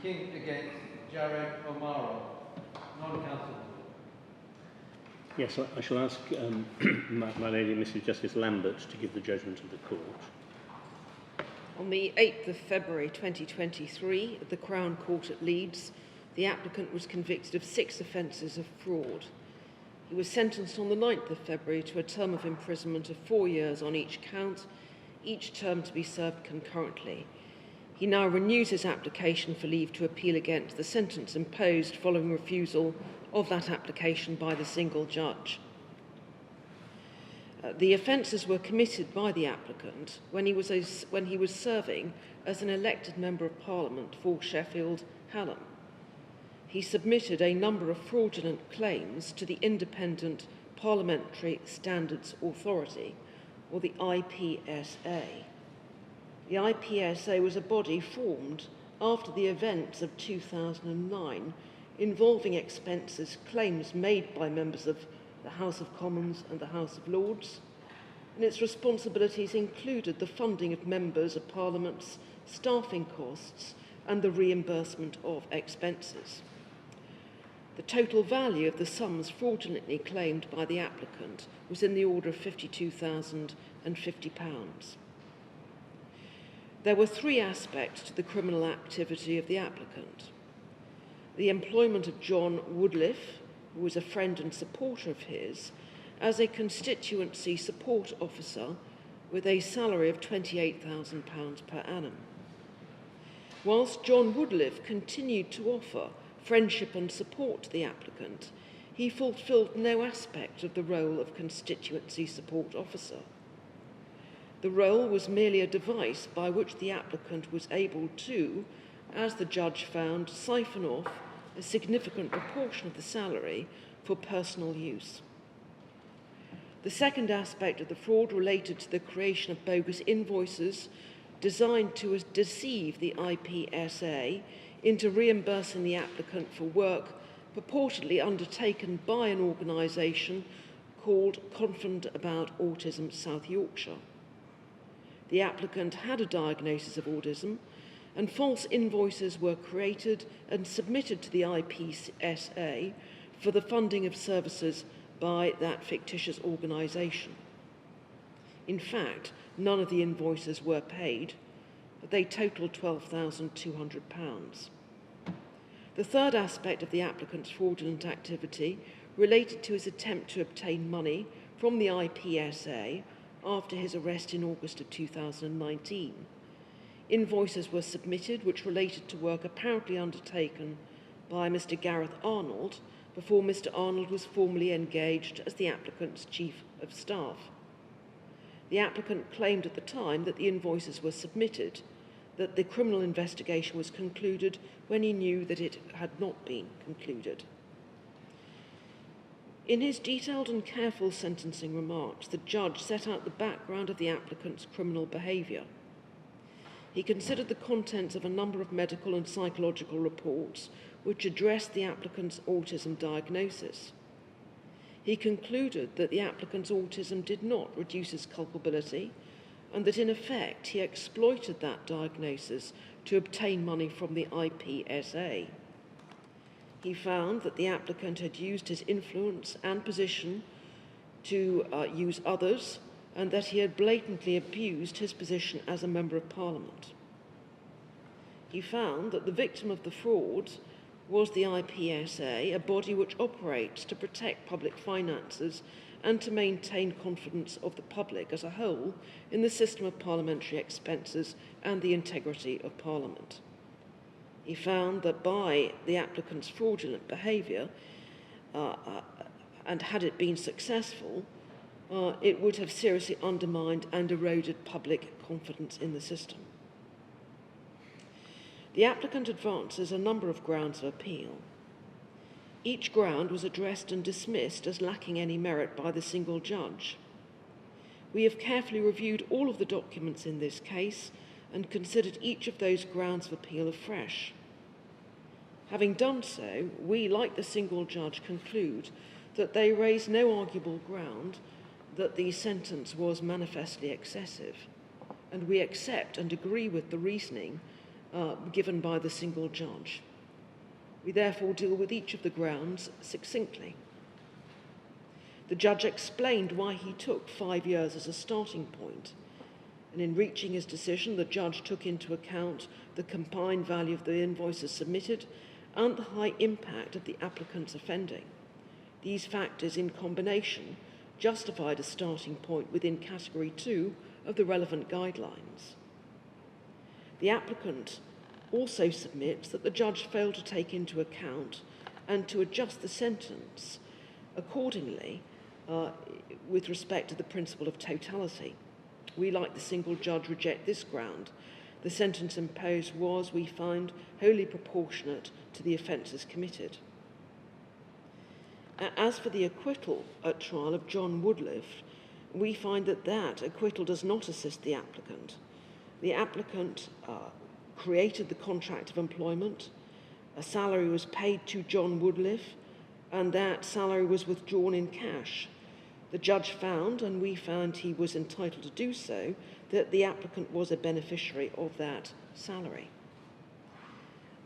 King against Jared O'Mara. Non-counsel. Yes, I shall ask my lady, Mrs. Justice Lambert, to give the judgment of the court. On the 8th of February 2023, at the Crown Court at Leeds, the applicant was convicted of 6 offences of fraud. He was sentenced on the 9th of February to a term of imprisonment of 4 years on each count, each term to be served concurrently. He now renews his application for leave to appeal against the sentence imposed following refusal of that application by the single judge. The offences were committed by the applicant when he was serving as an elected Member of Parliament for Sheffield Hallam. He submitted a number of fraudulent claims to the Independent Parliamentary Standards Authority, or the IPSA. The IPSA was a body formed after the events of 2009 involving expenses claims made by members of the House of Commons and the House of Lords, and its responsibilities included the funding of members of Parliament's staffing costs and the reimbursement of expenses. The total value of the sums fraudulently claimed by the applicant was in the order of £52,050. There were 3 aspects to the criminal activity of the applicant. The employment of John Woodliffe, who was a friend and supporter of his, as a constituency support officer with a salary of £28,000 per annum. Whilst John Woodliffe continued to offer friendship and support to the applicant, he fulfilled no aspect of the role of constituency support officer. The role was merely a device by which the applicant was able to, as the judge found, siphon off a significant proportion of the salary for personal use. The second aspect of the fraud related to the creation of bogus invoices designed to deceive the IPSA into reimbursing the applicant for work purportedly undertaken by an organisation called Confident About Autism South Yorkshire. The applicant had a diagnosis of autism, and false invoices were created and submitted to the IPSA for the funding of services by that fictitious organisation. In fact, none of the invoices were paid, but they totalled £12,200. The third aspect of the applicant's fraudulent activity related to his attempt to obtain money from the IPSA after his arrest in August of 2019. Invoices were submitted which related to work apparently undertaken by Mr. Gareth Arnold before Mr. Arnold was formally engaged as the applicant's Chief of Staff. The applicant claimed at the time that the invoices were submitted, that the criminal investigation was concluded when he knew that it had not been concluded. In his detailed and careful sentencing remarks, the judge set out the background of the applicant's criminal behaviour. He considered the contents of a number of medical and psychological reports which addressed the applicant's autism diagnosis. He concluded that the applicant's autism did not reduce his culpability, and that in effect he exploited that diagnosis to obtain money from the IPSA. He found that the applicant had used his influence and position to use others, and that he had blatantly abused his position as a Member of Parliament. He found that the victim of the fraud was the IPSA, a body which operates to protect public finances and to maintain confidence of the public as a whole in the system of parliamentary expenses and the integrity of Parliament. He found that by the applicant's fraudulent behaviour, and had it been successful, it would have seriously undermined and eroded public confidence in the system. The applicant advances a number of grounds of appeal. Each ground was addressed and dismissed as lacking any merit by the single judge. We have carefully reviewed all of the documents in this case and considered each of those grounds of appeal afresh. Having done so, we, like the single judge, conclude that they raise no arguable ground that the sentence was manifestly excessive, and we accept and agree with the reasoning given by the single judge. We therefore deal with each of the grounds succinctly. The judge explained why he took 5 years as a starting point, and in reaching his decision, the judge took into account the combined value of the invoices submitted and the high impact of the applicant's offending. These factors in combination justified a starting point within Category 2 of the relevant guidelines. The applicant also submits that the judge failed to take into account and to adjust the sentence accordingly with respect to the principle of totality. We, like the single judge, reject this ground. The sentence imposed was, we find, wholly proportionate to the offences committed. As for the acquittal at trial of John Woodliffe, we find that that acquittal does not assist the applicant. The applicant created the contract of employment, a salary was paid to John Woodliffe, and that salary was withdrawn in cash. The judge found, and we found he was entitled to do so, that the applicant was a beneficiary of that salary.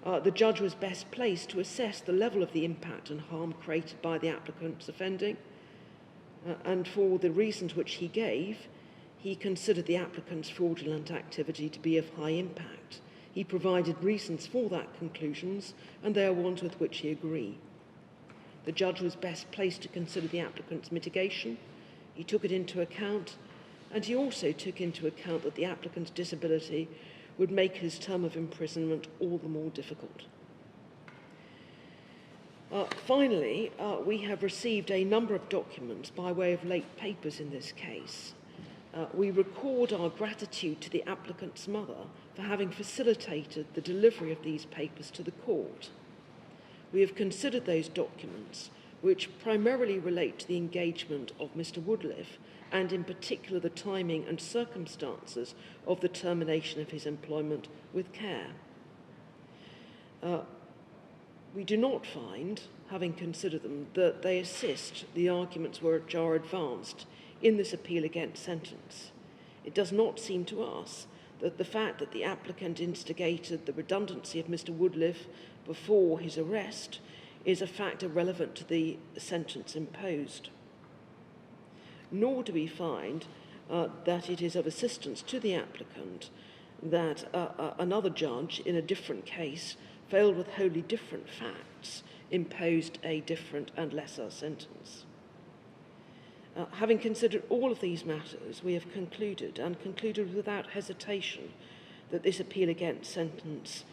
The judge was best placed to assess the level of the impact and harm created by the applicant's offending, and for the reasons which he gave, he considered the applicant's fraudulent activity to be of high impact. He provided reasons for that conclusions, and they are ones with which he agreed. The judge was best placed to consider the applicant's mitigation. He took it into account, and he also took into account that the applicant's disability would make his term of imprisonment all the more difficult. Finally, we have received a number of documents by way of late papers in this case. We record our gratitude to the applicant's mother for having facilitated the delivery of these papers to the court. We have considered those documents, which primarily relate to the engagement of Mr. Woodliffe, and in particular the timing and circumstances of the termination of his employment, with care. We do not find, having considered them, that they assist the arguments which are advanced in this appeal against sentence. It does not seem to us that the fact that the applicant instigated the redundancy of Mr. Woodliffe before his arrest is a factor relevant to the sentence imposed. Nor do we find that it is of assistance to the applicant that another judge in a different case, failed with wholly different facts, imposed a different and lesser sentence. Having considered all of these matters, we have concluded, and concluded without hesitation, that this appeal against sentence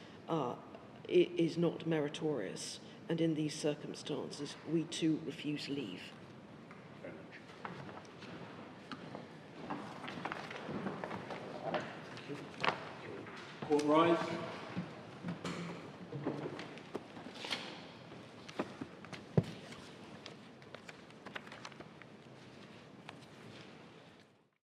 is not meritorious, and in these circumstances, we too refuse leave. Very much. Court rise.